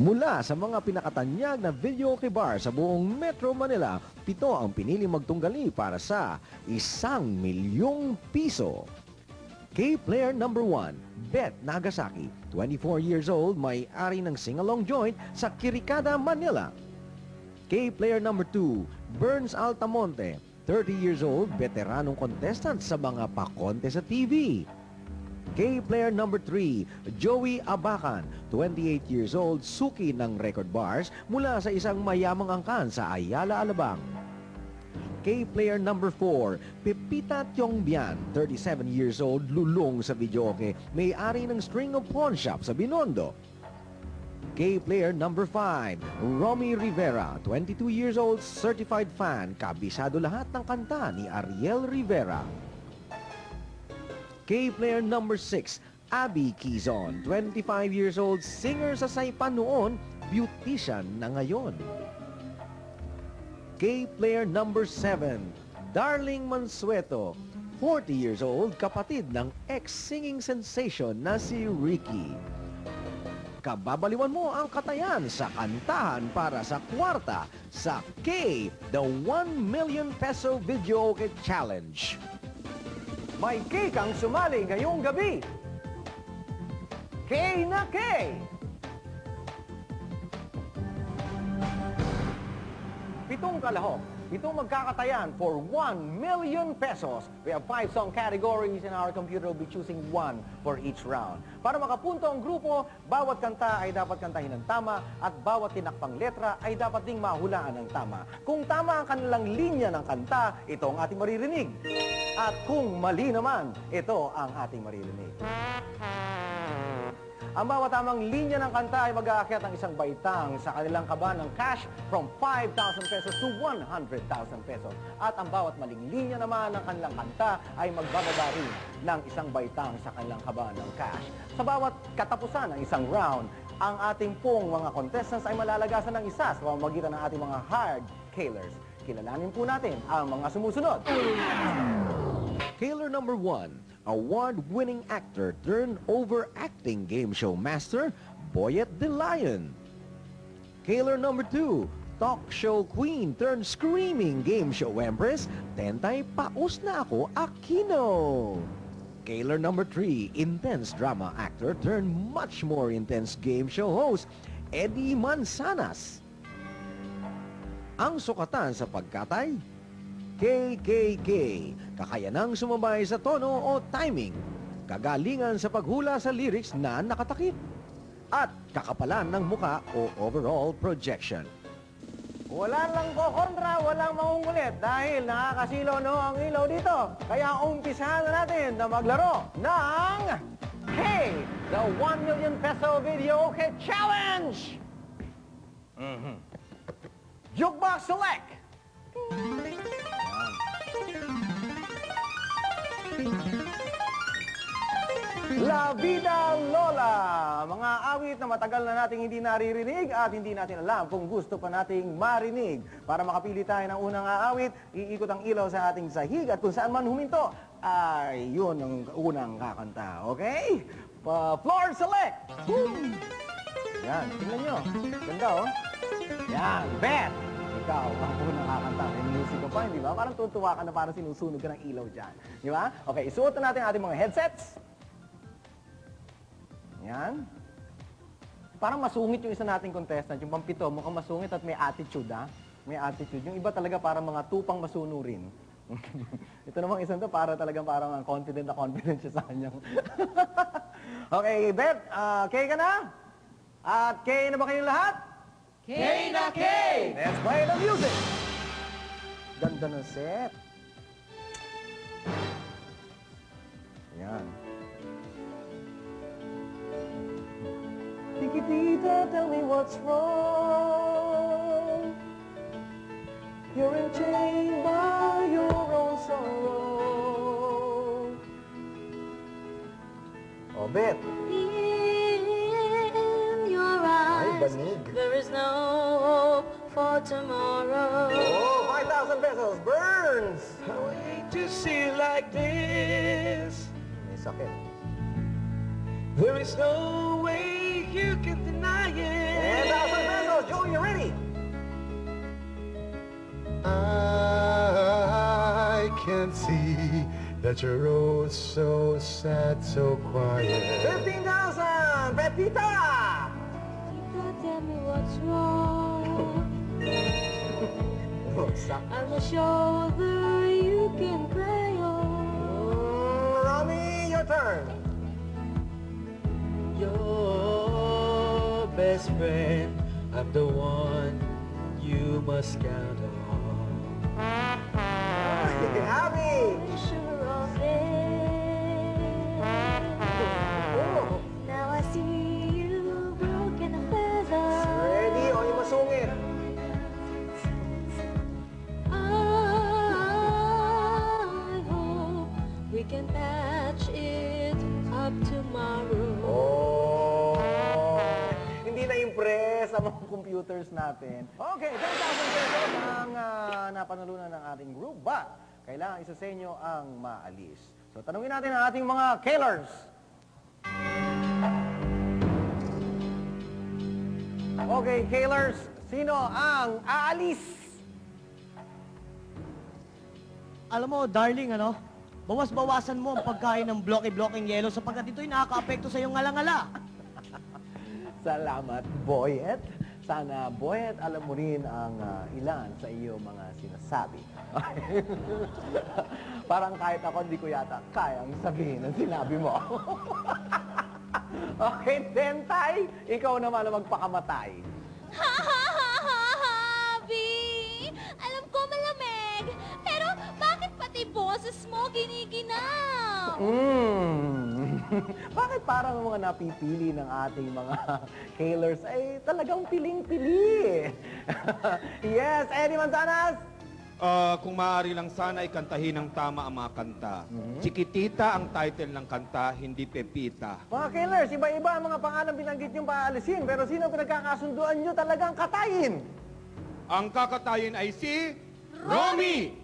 Mula sa mga pinakatanyag na videoke bar sa buong Metro Manila, 7 ang pinili magtunggali para sa 1,000,000 piso. K-Player number 1, Beth Nagasaki, 24 years old, may-ari ng sing-along joint sa Kirikada, Manila. K-Player number 2, Burns Altamonte, 30 years old, veteranong contestant sa mga pakonte sa TV. K-Player number 3, Joey Abacan, 28 years old, suki ng record bars mula sa isang mayamang angkan sa Ayala, Alabang. K-Player number 4, Pepita Tiongbian, 37 years old, lulong sa videoke, may-ari ng string of pawn shop sa Binondo. K-Player number 5, Romy Rivera, 22 years old, certified fan, kabisado lahat ng kanta ni Ariel Rivera. K-Player number 6, Abby Quizon, 25 years old, singer sa Saipan noon, beautician na ngayon. K-Player number 7, Darling Mansueto, 40 years old, kapatid ng ex-singing sensation na si Ricky. Kababaliwan mo ang katayan sa kantahan para sa kwarta sa K, the 1,000,000 peso Videoke Challenge. May cake ang sumali ngayong gabi. K na K! Pitong kalahok, pitong magkakatayan for 1,000,000 pesos. We have 5 song categories and our computer will be choosing 1 for each round. Para makapunto ang grupo, bawat kanta ay dapat kantahin ng tama at bawat tinakpang letra ay dapat ding mahulaan ng tama. Kung tama ang kanilang linya ng kanta, ito ang ating maririnig. At kung mali naman, ito ang ating maririnig. Ang bawat tamang linya ng kanta ay mag-aakyat ng isang baitang sa kanilang kaba ng cash from 5,000 pesos to 100,000 pesos. At ang bawat maling linya naman ng kanilang kanta ay magbababa rin ng isang baitang sa kanilang kaba ng cash. Sa bawat katapusan ng isang round, ang ating pong mga contestants ay malalagasan ng isa sa pamamagitan ng ating mga hard killers. Kilalanin po natin ang mga sumusunod. Killer number 1, award-winning actor turned overacting game show master, Boyet the Lion. Killer number 2, talk show queen turned screaming game show empress, Tentay Paus na ako Aquino. Killer number 3, intense drama actor turned much more intense game show host, Eddie Manzanas. Ang sukatan sa pagkatay, KKK, kakayanang sumabay sa tono o timing, kagalingan sa paghula sa lyrics na nakatakip, at kakapalan ng muka o overall projection. Wala lang ko kontra, walang mangungulit dahil nakakasilaw no ang ilaw dito. Kaya umpisahan na natin na maglaro ng Hey, the 1,000,000 peso Videoke Challenge! Jukebox select! La Vida Lola, mga awit na matagal na nating hindi naririnig at hindi natin alam kung gusto pa nating marinig. Para makapili tayo ng unang aawit, iikot ang ilaw sa ating sahig at kung saan man huminto, ay yun ang unang kakanta. Okay? Floor select! Boom! Yan, tingnan nyo. Ganda oh. Yan, Beth! Ikaw, ang unang kakanta. May music ka pa, hindi ba? Parang tutuwa ka na parang sinusunog ka ng ilaw dyan. Di ba? Okay, isuot na natin ang ating mga headsets. Yan. Parang masungit yung isa nating contestant. Yung pampito, mukhang masungit at may attitude, ha? May attitude. Yung iba talaga parang mga tupang masunurin. Ito namang isang to, para talagang parang confident siya sa kanyang. Okay, Beth, Kay ka na? At Kay na ba kayong lahat? K na K! Let's play the music! Ganda ng set. Yan. Chiquitita, tell me what's wrong. You're enchained by your own sorrow. Oh, Beth. In your eyes, banig. there is no hope for tomorrow. Oh, 5,000 pesos. Burns! I hate to see you like this. May sakit. There is no way you can deny it. 10,000 pesos. Joey, you ready? I can see that you're oh so sad, so quiet. 15,000. Pepita. Tita, tell me what's wrong. I'm a shoulder you can cry on. Rami, your turn. Your best friend, I'm the one you must count on. Abby. Sure of it. Now I see you broken a feather. Ready? O, yung masungit. I hope we can patch it up tomorrow. Oh. Hindi na-impress ang mga computers natin. Okay, 10,000 pesos ang napanalunan ng ating group. But, kailangan isa sa inyo ang maalis. So, tanungin natin ang ating mga Kailers. Okay, Kailers, sino ang aalis? Alam mo, darling, ano? Bawas-bawasan mo ang pagkain ng blocky-blocking yelo sapagkat ito'y nakaka-apekto sa iyong ngala-ngala. Salamat, Boyet. Sana, Boyet, alam mo rin ang ilan sa iyo mga sinasabi. Parang kahit ako, hindi ko yata kayang sabihin ang sinabi mo. Okay, Tentay, ikaw naman ang magpakamatay. Ha ha ha ha ha, B! Alam ko malamig, pero bakit pati boses mo giniginaw? Bakit parang mga napipili ng ating mga Kailers ay talagang piling-pili? Yes, Eddie Manzanas! Kung maaari lang sana ikantahin ng tama ang mga kanta. Chiquitita ang title ng kanta, hindi Pepita. Mga Kailers, iba-iba ang mga pangalan binanggit niyong paalisin, pero sino ang pinagkakasunduan niyo talagang katayin? Ang kakatayin ay si Romy!